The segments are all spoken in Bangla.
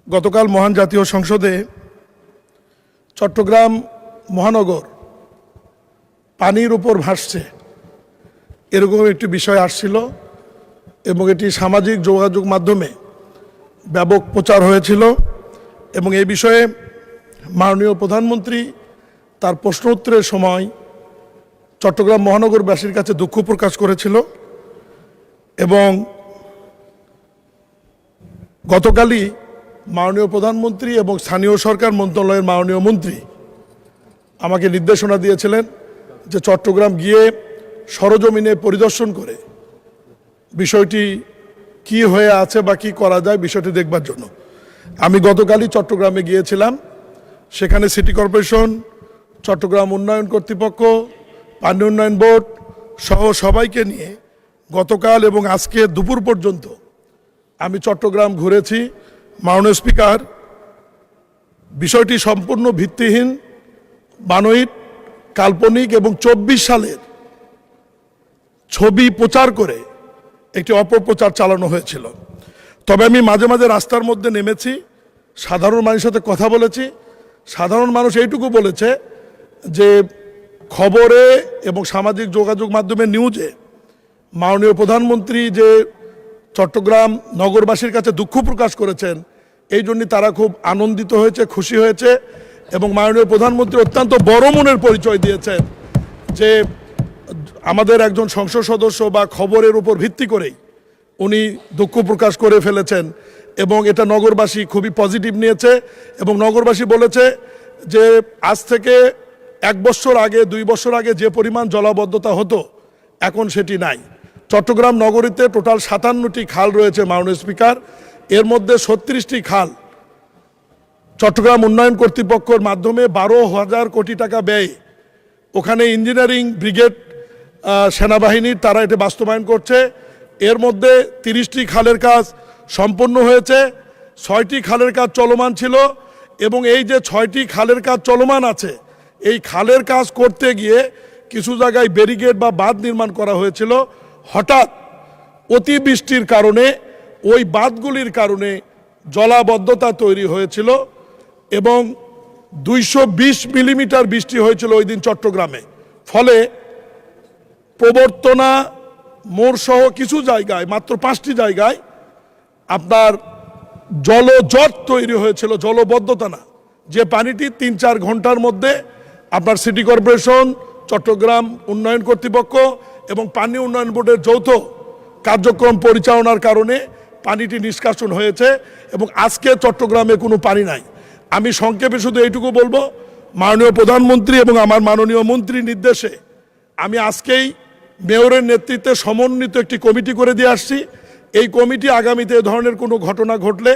গতকাল মহান জাতীয় সংসদে চট্টগ্রাম মহানগর পানির উপর ভাসছে এরকম একটি বিষয় আসছিল এবং এটি সামাজিক যোগাযোগ মাধ্যমে ব্যাপক প্রচার হয়েছিল এবং এই বিষয়ে মাননীয় প্রধানমন্ত্রী তার প্রশ্ন উত্তরের সময় চট্টগ্রাম মহানগরবাসীর কাছে দুঃখ প্রকাশ করেছিল এবং গতকালই মাননীয় প্রধানমন্ত্রী এবং স্থানীয় সরকার মন্ত্রণালয়ের মাননীয় মন্ত্রী আমাকে নির্দেশনা দিয়েছিলেন যে চট্টগ্রাম গিয়ে সরজমিনে পরিদর্শন করে বিষয়টি কি হয়ে আছে বা কী করা যায় বিষয়টি দেখবার জন্য। আমি গতকালই চট্টগ্রামে গিয়েছিলাম। সেখানে সিটি কর্পোরেশন, চট্টগ্রাম উন্নয়ন কর্তৃপক্ষ, পানি উন্নয়ন বোর্ড সহ সবাইকে নিয়ে গতকাল এবং আজকে দুপুর পর্যন্ত আমি চট্টগ্রাম ঘুরেছি। মাননীয় স্পিকার, বিষয়টি সম্পূর্ণ ভিত্তিহীন, বানোয়িট, কাল্পনিক এবং 24 সালের ছবি প্রচার করে একটি অপপ্রচার চালানো হয়েছিল। তবে আমি মাঝে মাঝে রাস্তার মধ্যে নেমেছি, সাধারণ মানুষের সাথে কথা বলেছি। সাধারণ মানুষ এইটুকু বলেছে যে খবরে এবং সামাজিক যোগাযোগ মাধ্যমে নিউজে মাননীয় প্রধানমন্ত্রী যে চট্টগ্রাম নগরবাসীর কাছে দুঃখ প্রকাশ করেছেন, এই জন্য তারা খুব আনন্দিত হয়েছে, খুশি হয়েছে এবং মাননীয় প্রধানমন্ত্রী অত্যন্ত বড় মনের পরিচয় দিয়েছেন যে আমাদের একজন সংসদ সদস্য বা খবরের উপর ভিত্তি করেই উনি দুঃখ প্রকাশ করে ফেলেছেন এবং এটা নগরবাসী খুবই পজিটিভ নিয়েছে এবং নগরবাসী বলেছে যে আজ থেকে 1 বছর আগে 2 বছর আগে যে পরিমাণ জলাবদ্ধতা হতো এখন সেটি নাই। চট্টগ্রাম নগরীতে টোটাল 57টি খাল রয়েছে মাননীয় স্পিকার। এর মধ্যে 36টি খাল চট্টগ্রাম উন্নয়ন কর্তৃপক্ষের মাধ্যমে 12,000 কোটি টাকা ব্যয়, ওখানে ইঞ্জিনিয়ারিং ব্রিগেড সেনাবাহিনীর তারা এটা বাস্তবায়ন করছে। এর মধ্যে 30টি খালের কাজ সম্পন্ন হয়েছে, 6টি খালের কাজ চলমান ছিল এবং এই যে 6টি খালের কাজ চলমান আছে, এই খালের কাজ করতে গিয়ে কিছু জায়গায় ব্যারিকেড বা বাঁধ নির্মাণ করা হয়েছিল। হঠাৎ অতিবৃষ্টির কারণে ওই বাঁধগুলির কারণে জলাবদ্ধতা তৈরি হয়েছিল এবং 220 মিলিমিটার বৃষ্টি হয়েছিল ওই দিন চট্টগ্রামে। ফলে প্রবর্তনা মোড় সহ কিছু জায়গায়, মাত্র 5টি জায়গায় আপনার জলজট তৈরি হয়েছিল, জলবদ্ধতা না, যে পানিটি 3-4 ঘন্টার মধ্যে আপনার সিটি কর্পোরেশন, চট্টগ্রাম উন্নয়ন কর্তৃপক্ষ এবং পানি উন্নয়ন বোর্ডের যৌথ কার্যক্রম পরিচালনার কারণে পানিটি নিষ্কাশন হয়েছে এবং আজকে চট্টগ্রামে কোনো পানি নাই। আমি সংক্ষেপে শুধু এইটুকু বলবো, মাননীয় প্রধানমন্ত্রী এবং আমার মাননীয় মন্ত্রীর নির্দেশে আমি আজকেই মেয়রের নেতৃত্বে সমন্বিত একটি কমিটি করে দিয়ে আসছি। এই কমিটি আগামীতে এ ধরনের কোনো ঘটনা ঘটলে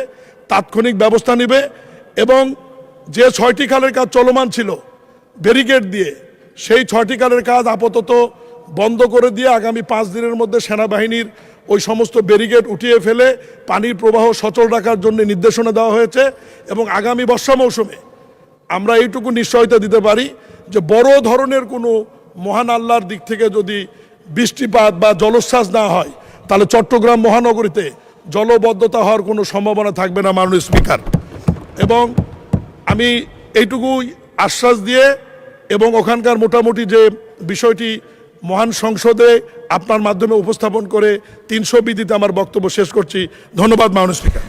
তাৎক্ষণিক ব্যবস্থা নেবে এবং যে 6টি খালের কাজ চলমান ছিল ব্যারিকেড দিয়ে, সেই 6টি খালের কাজ আপাতত বন্ধ করে দিয়ে আগামী 5 দিনের মধ্যে সেনাবাহিনীর ওই সমস্ত ব্যারিকেড উঠিয়ে ফেলে পানির প্রবাহ সচল রাখার জন্য নির্দেশনা দেওয়া হয়েছে এবং আগামী বর্ষা মৌসুমে আমরা এইটুকু নিশ্চয়তা দিতে পারি যে বড় ধরনের কোনো মহান আল্লাহর দিক থেকে যদি বৃষ্টিপাত বা জলোচ্ছ্বাস না হয় তাহলে চট্টগ্রাম মহানগরীতে জলবদ্ধতা হওয়ার কোনো সম্ভাবনা থাকবে না মাননীয় স্পিকার। এবং আমি এইটুকু আশ্বাস দিয়ে এবং ওখানকার মোটামুটি যে বিষয়টি মহান সংসদে আপনার মাধ্যমে উপস্থাপন করে 300 বিধিতে আমার বক্তব্য শেষ করছি। ধন্যবাদ মাননীয় স্পিকার।